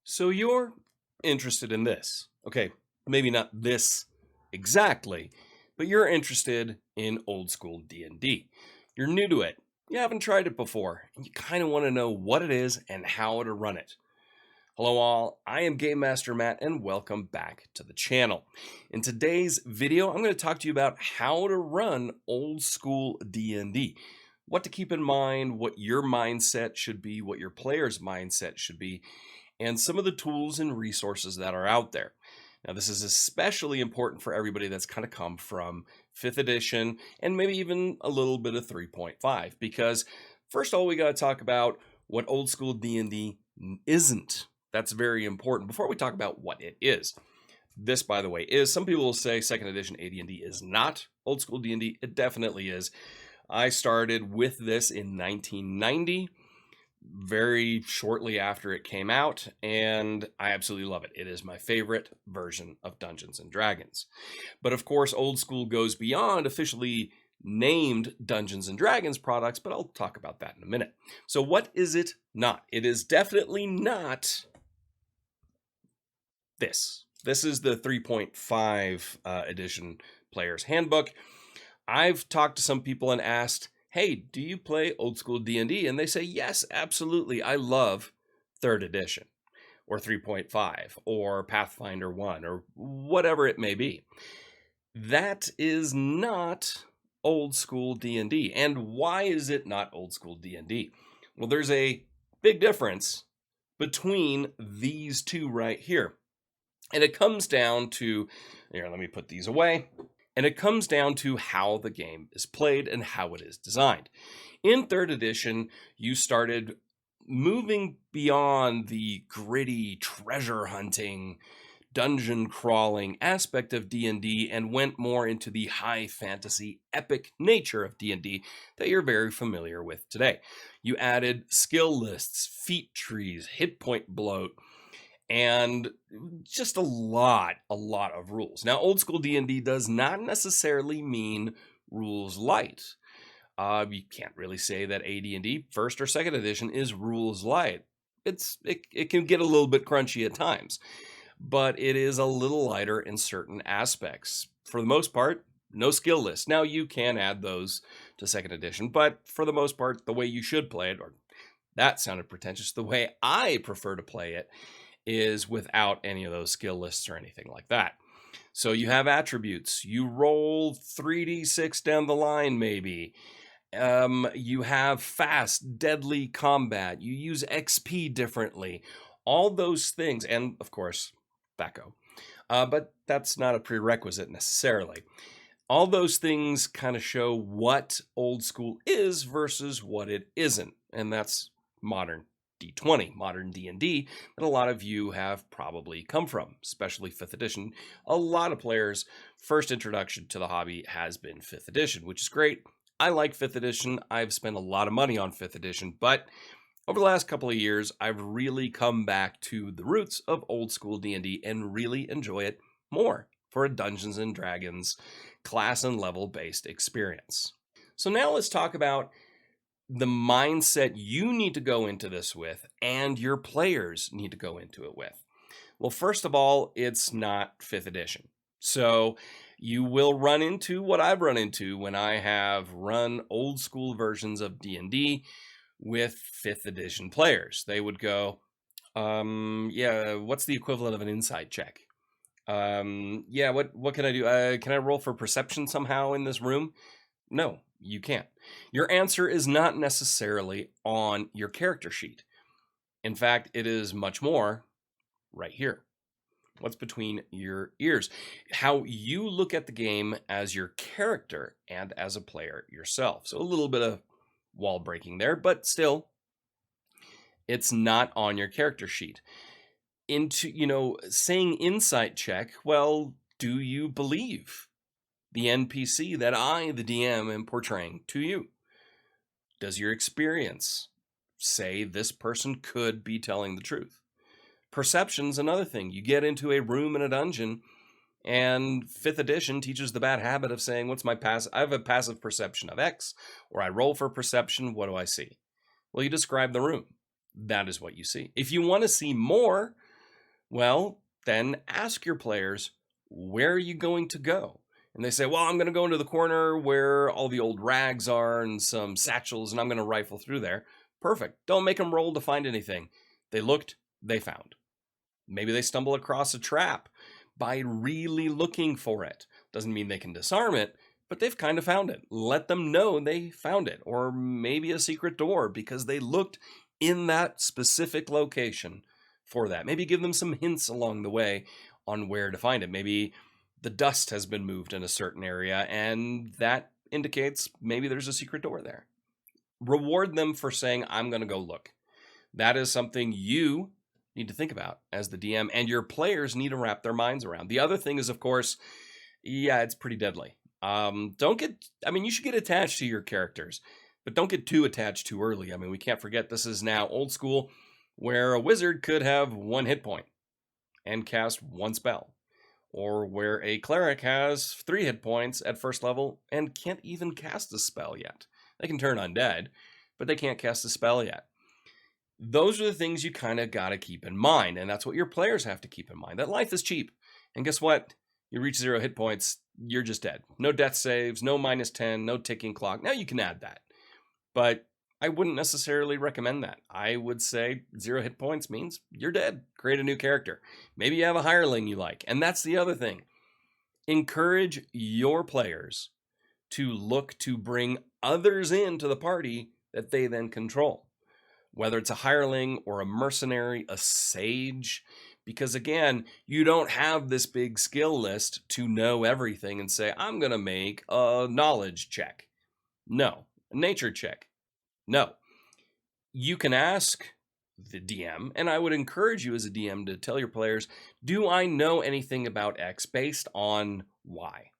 So you're interested in this. Okay, maybe not this exactly, but you're interested in old school D&D. You're new to it. You haven't tried it before, and you kind of want to know what it is and how to run it. Hello all, I am Game Master Matt and welcome back to the channel. In today's video, I'm going to talk to you about how to run old school D&D. What to keep in mind, what your mindset should be, what your player's mindset should be, and some of the tools and resources that are out there. Now, this is especially important for everybody that's kind of come from 5th edition and maybe even a little bit of 3.5, because first of all, we got to talk about what old school D&D isn't. That's very important before we talk about what it is. This, by the way, is, some people will say 2nd edition AD&D is not old school D&D. It definitely is. I started with this in 1990. Very shortly after it came out, and I absolutely love it. It is my favorite version of Dungeons and Dragons. But of course, old school goes beyond officially named Dungeons and Dragons products, but I'll talk about that in a minute. So what is it not? It is definitely not this. This is the 3.5 edition Player's Handbook. I've talked to some people and asked, hey, do you play old school D&D? And they say, yes, absolutely. I love 3rd edition or 3.5 or Pathfinder 1 or whatever it may be. That is not old school D&D. And why is it not old school D&D? Well, there's a big difference between these two right here. And it comes down to, here, let me put these away. And it comes down to how the game is played and how it is designed. In 3rd edition, you started moving beyond the gritty treasure hunting, dungeon crawling aspect of D&D and went more into the high fantasy epic nature of D&D that you're very familiar with today. You added skill lists, feat trees, hit point bloat, and just a lot of rules. Now, old school D&D does not necessarily mean rules light. You can't really say that AD&D 1st or 2nd edition is rules light. It can get a little bit crunchy at times, but it is a little lighter in certain aspects. For the most part, no skill list. Now, you can add those to 2nd edition, but for the most part, the way you should play it, or that sounded pretentious, the way I prefer to play it, is without any of those skill lists or anything like that. So you have attributes. You roll 3d6 down the line, maybe. You have fast, deadly combat. You use XP differently. All those things, and of course, Thaco. But that's not a prerequisite necessarily. All those things kind of show what old school is versus what it isn't. And that's modern D20, modern D&D, that a lot of you have probably come from, especially 5th edition. A lot of players' first introduction to the hobby has been 5th edition, which is great. I like 5th edition. I've spent a lot of money on 5th edition, but over the last couple of years, I've really come back to the roots of old school D&D and really enjoy it more for a Dungeons and Dragons class and level based experience. So now let's talk about the mindset you need to go into this with and your players need to go into it with. Well, first of all, it's not 5th edition. So you will run into what I've run into when I have run old school versions of D&D with 5th edition players. They would go, yeah, what's the equivalent of an insight check? Yeah, what can I do? Can I roll for perception somehow in this room? No, you can't. Your answer is not necessarily on your character sheet. In fact, it is much more right here. What's between your ears? How you look at the game as your character and as a player yourself. So a little bit of wall breaking there, but still, it's not on your character sheet. Saying insight check, well, do you believe the NPC that I, the DM, am portraying to you? Does your experience say this person could be telling the truth? Perception's another thing. You get into a room in a dungeon, and 5th edition teaches the bad habit of saying, what's my passive? I have a passive perception of X, or I roll for perception. What do I see? Well, you describe the room. That is what you see. If you want to see more, Well, then ask your players, where are you going to go? And they say, well, I'm going to go into the corner where all the old rags are and some satchels, and I'm going to rifle through there. Perfect. Don't make them roll to find anything. They looked, they found. Maybe they stumble across a trap by really looking for it. Doesn't mean they can disarm it, but they've kind of found it. Let them know they found it. Or maybe a secret door because they looked in that specific location for that. Maybe give them some hints along the way on where to find it. Maybe the dust has been moved in a certain area and that indicates maybe there's a secret door there. Reward them for saying, I'm going to go look. That is something you need to think about as the DM, and your players need to wrap their minds around. The other thing is, of course, yeah, it's pretty deadly. You should get attached to your characters, but don't get too attached too early. I mean, we can't forget this is now old school, where a wizard could have 1 hit point and cast 1 spell, or where a cleric has 3 hit points at first level and can't even cast a spell yet. They can turn undead, but they can't cast a spell yet. Those are the things you kind of got to keep in mind, and that's what your players have to keep in mind, that life is cheap. And guess what? You reach 0 hit points, you're just dead. No death saves, no -10, no ticking clock. Now you can add that, but I wouldn't necessarily recommend that. I would say 0 hit points means you're dead. Create a new character. Maybe you have a hireling you like, and that's the other thing. Encourage your players to look to bring others into the party that they then control. Whether it's a hireling or a mercenary, a sage, because again, you don't have this big skill list to know everything and say, I'm going to make a knowledge check. No. A nature check. No. You can ask the DM, and I would encourage you as a DM to tell your players, do I know anything about X based on Y?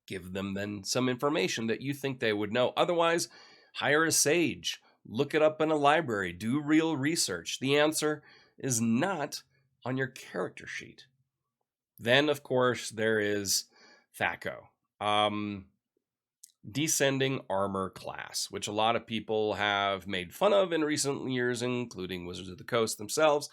Give them then some information that you think they would know. Otherwise, hire a sage. Look it up in a library. Do real research. The answer is not on your character sheet. Then, of course, there is THAC0. Descending armor class, which a lot of people have made fun of in recent years, including Wizards of the Coast themselves.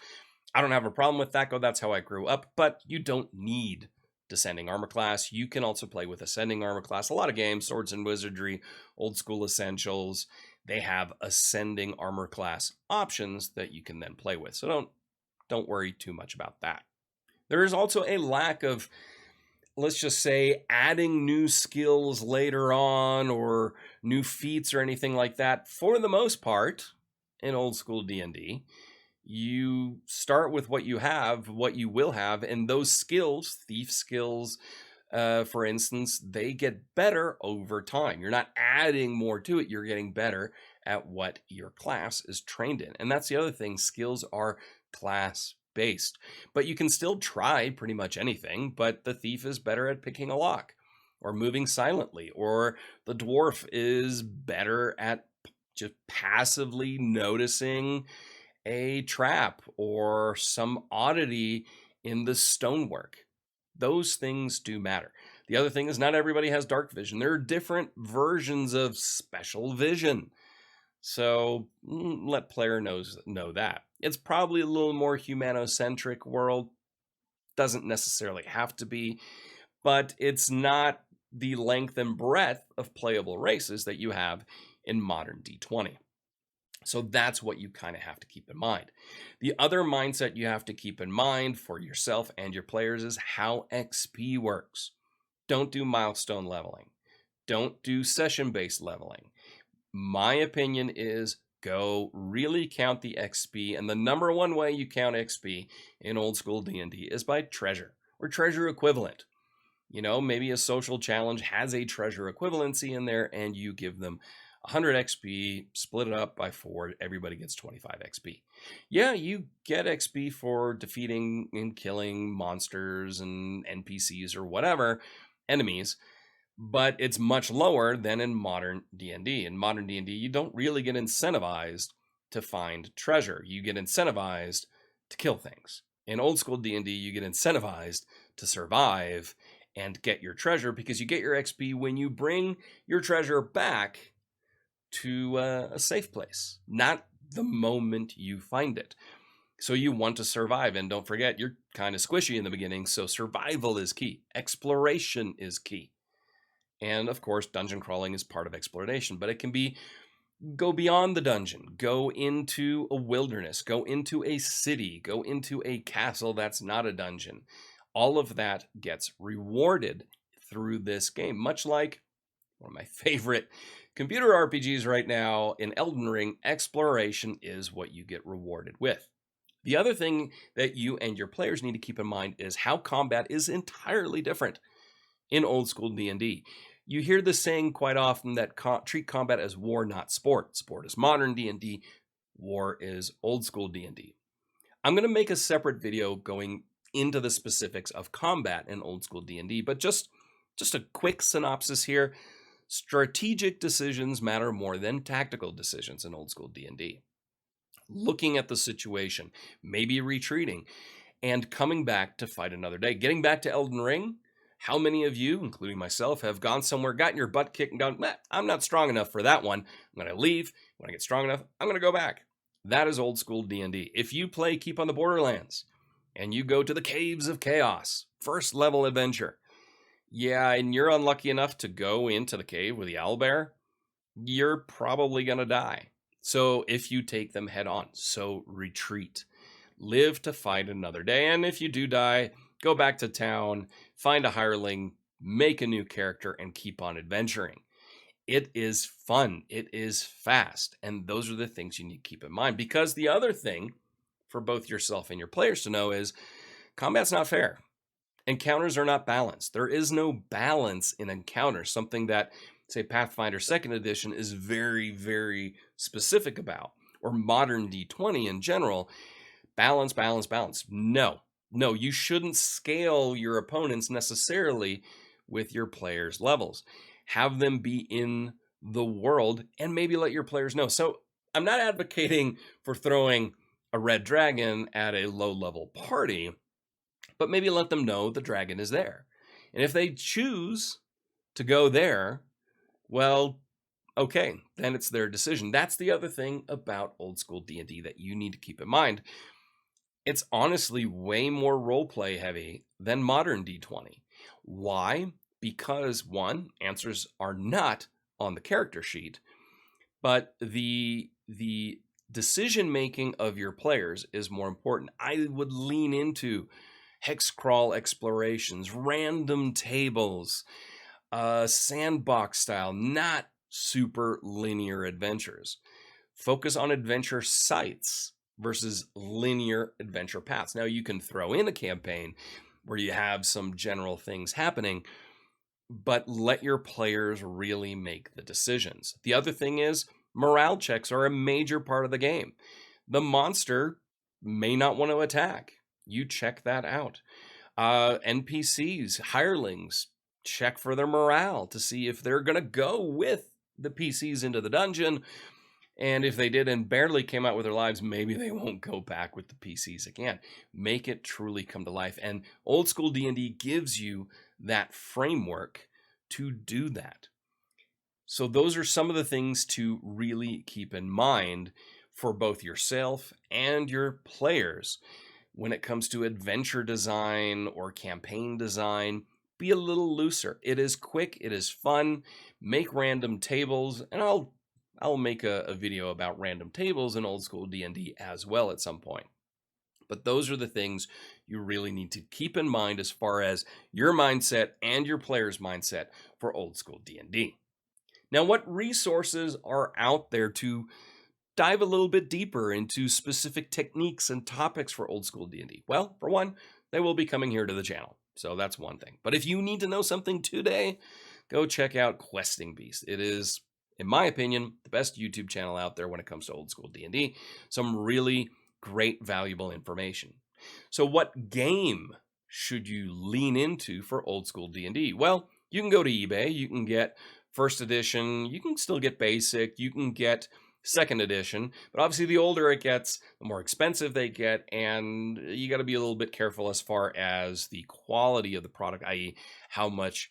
I don't have a problem with THAC0. That's how I grew up, but you don't need descending armor class. You can also play with ascending armor class. A lot of games, Swords and Wizardry, Old School Essentials, they have ascending armor class options that you can then play with. So don't worry too much about that. There is also a lack of, let's just say, adding new skills later on or new feats or anything like that. For the most part, in Old School D&D, you start with what you have, what you will have, and those skills, thief skills, for instance, they get better over time. You're not adding more to it. You're getting better at what your class is trained in. And that's the other thing. Skills are class-based. But you can still try pretty much anything, but the thief is better at picking a lock or moving silently, or the dwarf is better at just passively noticing a trap or some oddity in the stonework. Those things do matter. The other thing is not everybody has dark vision. There are different versions of special vision. So let player know that. It's probably a little more humanocentric world. Doesn't necessarily have to be, but it's not the length and breadth of playable races that you have in modern D20. So that's what you kind of have to keep in mind. The other mindset you have to keep in mind for yourself and your players is how XP works. Don't do milestone leveling. Don't do session-based leveling. My opinion is go really count the XP, and the number one way you count XP in Old School D&D is by treasure or treasure equivalent. You know, maybe a social challenge has a treasure equivalency in there, and you give them 100 XP, split it up by 4, everybody gets 25 XP. Yeah, you get XP for defeating and killing monsters and NPCs or whatever, enemies, but it's much lower than in modern D&D. In modern D&D, you don't really get incentivized to find treasure. You get incentivized to kill things. In Old School D&D, you get incentivized to survive and get your treasure, because you get your XP when you bring your treasure back to a safe place, not the moment you find it. So you want to survive, and don't forget, you're kind of squishy in the beginning, so survival is key. Exploration is key. And of course, dungeon crawling is part of exploration, but it can be go beyond the dungeon, go into a wilderness, go into a city, go into a castle that's not a dungeon. All of that gets rewarded through this game, much like one of my favorite computer RPGs right now in Elden Ring. Exploration is what you get rewarded with. The other thing that you and your players need to keep in mind is how combat is entirely different in old school D&D. You hear the saying quite often that treat combat as war, not sport. Sport is modern D&D, war is old school D&D. I'm going to make a separate video going into the specifics of combat in old school D&D, but just a quick synopsis here. Strategic decisions matter more than tactical decisions in old school D&D. Looking at the situation, maybe retreating, and coming back to fight another day. Getting back to Elden Ring, how many of you, including myself, have gone somewhere, gotten your butt kicked, and gone, I'm not strong enough for that one. I'm going to leave. When I get strong enough, I'm going to go back. That is old school D&D. If you play Keep on the Borderlands, and you go to the Caves of Chaos, first level adventure, yeah, and you're unlucky enough to go into the cave with the owlbear, you're probably going to die. So if you take them head on, so retreat. Live to fight another day. And if you do die, go back to town, find a hireling, make a new character, and keep on adventuring. It is fun. It is fast. And those are the things you need to keep in mind. Because the other thing for both yourself and your players to know is combat's not fair. Encounters are not balanced. There is no balance in encounters, something that, say, Pathfinder 2nd Edition is very, very specific about, or modern D20 in general. Balance, balance, balance. No, you shouldn't scale your opponents necessarily with your players' levels. Have them be in the world and maybe let your players know. So I'm not advocating for throwing a red dragon at a low-level party, but maybe let them know the dragon is there. And if they choose to go there, well, okay, then it's their decision. That's the other thing about old school D&D that you need to keep in mind. It's honestly way more roleplay heavy than modern D20. Why? Because one, answers are not on the character sheet, but the decision making of your players is more important. I would lean into hex crawl explorations, random tables, sandbox style, not super linear adventures. Focus on adventure sites versus linear adventure paths. Now, you can throw in a campaign where you have some general things happening, but let your players really make the decisions. The other thing is morale checks are a major part of the game. The monster may not want to attack. You check that out. NPCs, hirelings, check for their morale to see if they're going to go with the PCs into the dungeon. And if they did and barely came out with their lives, maybe they won't go back with the PCs again. Make it truly come to life. And old school D&D gives you that framework to do that. So those are some of the things to really keep in mind for both yourself and your players. When it comes to adventure design or campaign design, be a little looser. It is quick, it is fun. Make random tables, and I'll make a video about random tables in old school D&D as well at some point. But those are the things you really need to keep in mind as far as your mindset and your player's mindset for old school D&D. Now, what resources are out there to dive a little bit deeper into specific techniques and topics for old school D&D? Well, for one, they will be coming here to the channel. So that's one thing. But if you need to know something today, go check out Questing Beast. It is, in my opinion, the best YouTube channel out there when it comes to old school D&D. Some really great, valuable information. So what game should you lean into for old school D&D? Well, you can go to eBay. You can get first edition. You can still get basic. You can get second edition, but obviously the older it gets, the more expensive they get, and you got to be a little bit careful as far as the quality of the product, i.e. how much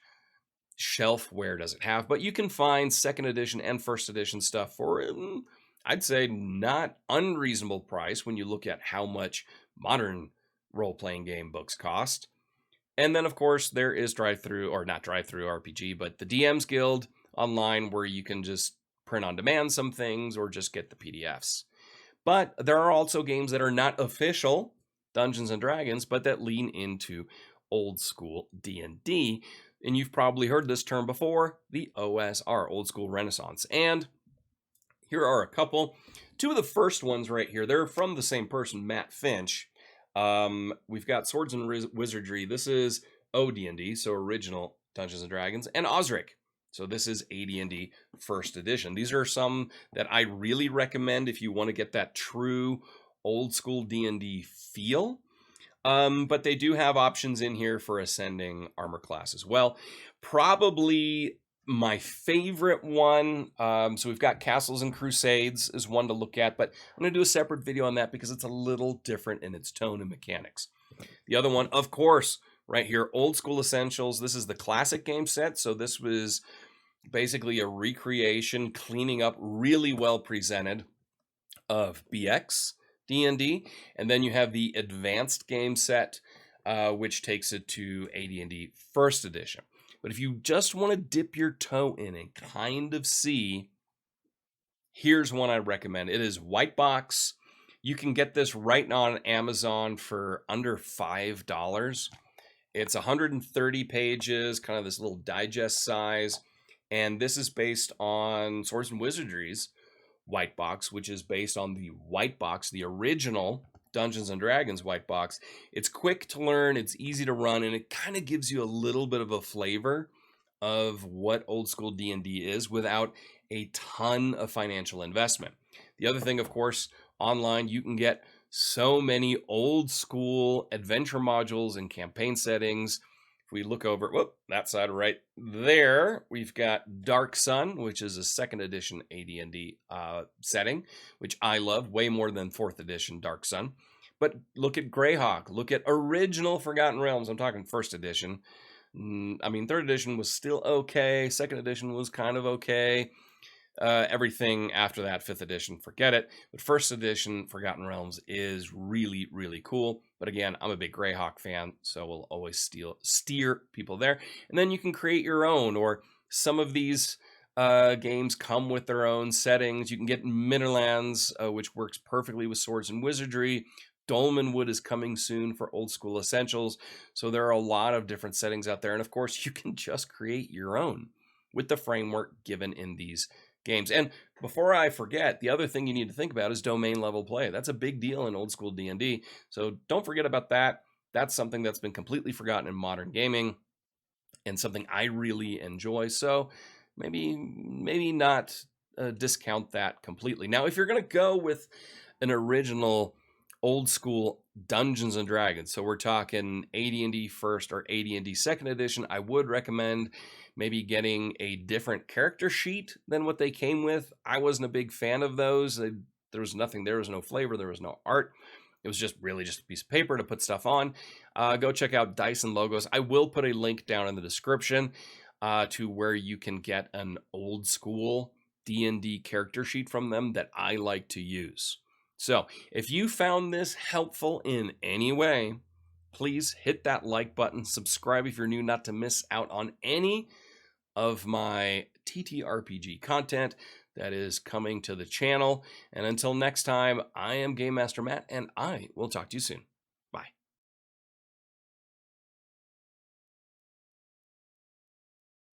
shelf wear does it have. But you can find second edition and first edition stuff for I'd say not unreasonable price when you look at how much modern role-playing game books cost. And then, of course, there is drive-through, or not drive-through RPG, but the DM's Guild online where you can just print on demand some things or just get the PDFs. But there are also games that are not official Dungeons and Dragons, but that lean into old school D&D. And you've probably heard this term before, the OSR, Old School Renaissance. And here are a couple. Two of the first ones right here, they're from the same person, Matt Finch. We've got Swords and Wizardry. This is OD&D, so original Dungeons and Dragons, and Osric. So this is AD&D first edition. These are some that I really recommend if you want to get that true old school D&D feel. But they do have options in here for ascending armor class as well. Probably my favorite one, so we've got Castles and Crusades is one to look at, but I'm going to do a separate video on that because it's a little different in its tone and mechanics. The other one, of course, right here, Old School Essentials. This is the classic game set, so this was basically a recreation, cleaning up, really well presented of BX D&D, and then you have the advanced game set, which takes it to AD&D first edition. But if you just want to dip your toe in and kind of see, here's one I recommend. It is White Box. You can get this right now on Amazon for under $5. It's 130 pages, kind of this little digest size. And this is based on Swords and Wizardry's White Box, which is based on the White Box, the original Dungeons and Dragons White Box. It's quick to learn, it's easy to run, and it kind of gives you a little bit of a flavor of what old school D&D is without a ton of financial investment. The other thing, of course, online you can get so many old school adventure modules and campaign settings. If we look over, whoop, that side right there, we've got Dark Sun, which is a second edition AD&D setting, which I love way more than fourth edition Dark Sun. But look at Greyhawk, look at original Forgotten Realms. I'm talking first edition. I mean, third edition was still okay. Second edition was kind of okay. Everything after that, fifth edition, forget it. But first edition Forgotten Realms is really, really cool. But again, I'm a big Greyhawk fan, so we'll always steer people there. And then you can create your own, or some of these games come with their own settings. You can get Midlands, which works perfectly with Swords and Wizardry. Dolmenwood is coming soon for Old School Essentials. So there are a lot of different settings out there. And of course, you can just create your own with the framework given in these games. And before I forget, the other thing you need to think about is domain level play. That's a big deal in old school D&D. So don't forget about that. That's something that's been completely forgotten in modern gaming and something I really enjoy. So maybe not discount that completely. Now, if you're going to go with an original old school Dungeons and Dragons, so we're talking AD&D first or AD&D second edition, I would recommend maybe getting a different character sheet than what they came with. I wasn't a big fan of those. There was nothing, there was no flavor, there was no art. It was just really just a piece of paper to put stuff on. Go check out Dice and Logos. I will put a link down in the description to where you can get an old school D&D character sheet from them that I like to use. So if you found this helpful in any way, please hit that like button, subscribe if you're new, not to miss out on any of my TTRPG content that is coming to the channel. And until next time, I am Game Master Matt, and I will talk to you soon.